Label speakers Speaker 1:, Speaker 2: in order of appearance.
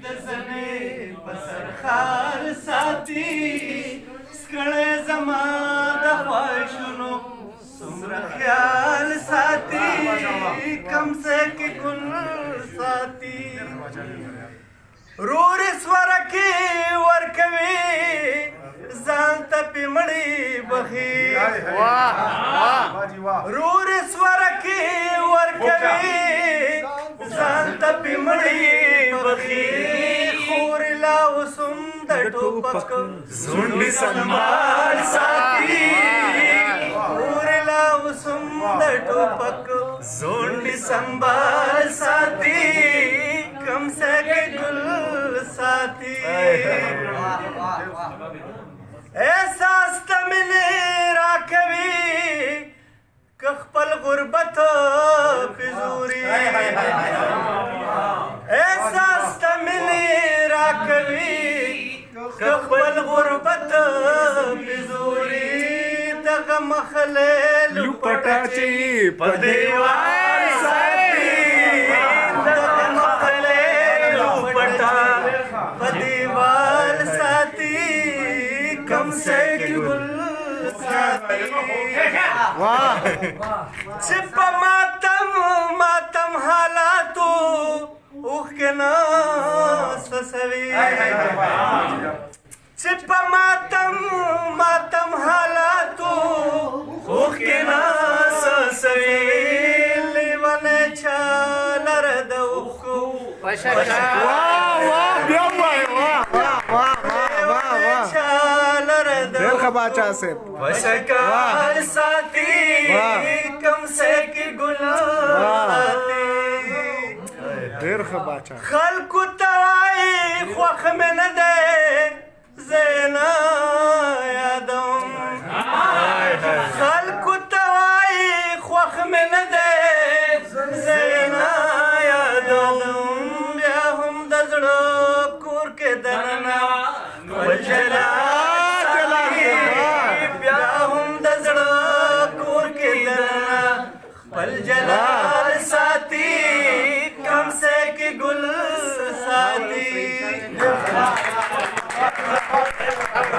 Speaker 1: د زنې په سر خال ساتي سکړی زما د خواهشونو څومره خیال ساتي کمسه کې ګل ساتي رور سورکې ورکوي ځان ته پې مړی بخي رور سورکې ورکوي ځان ته پې مړی بخي خور لا اوسم د ټوپک زونډې سنبال ساتي خور لا اوسم د ټوپک زونډې سنبال ساتي کمسه کې ګل ساتي احساس ته مینې راکوي که خپل غربت پزوري احساس ته مینې راکوي که خپل غربت پزوري دغه مخلې لوپټه چې په دیوال ساتي دغه مخلې لوپټه په دیوال ساتي کمسه کې ګل ساتي چې په ماتم حالاتو اوښکې نه سسوي چې په ماتم حالاتو اوښکې نه سسوي لیونی چا لره د اوښکو
Speaker 2: باچا صاحب
Speaker 1: وشکال ساتي کمسه کې ګل ساتي
Speaker 2: ډېر ښه باچا
Speaker 1: خلکو ته وایي خوښ مې نه دی زه نه یادوم خلکو ته وایي خوښ مې نه دی زه نه یادوم بیا هم د زړه کور کې دننه خپل جلال خپل جلال ساتي کمسه کې ګل ساتي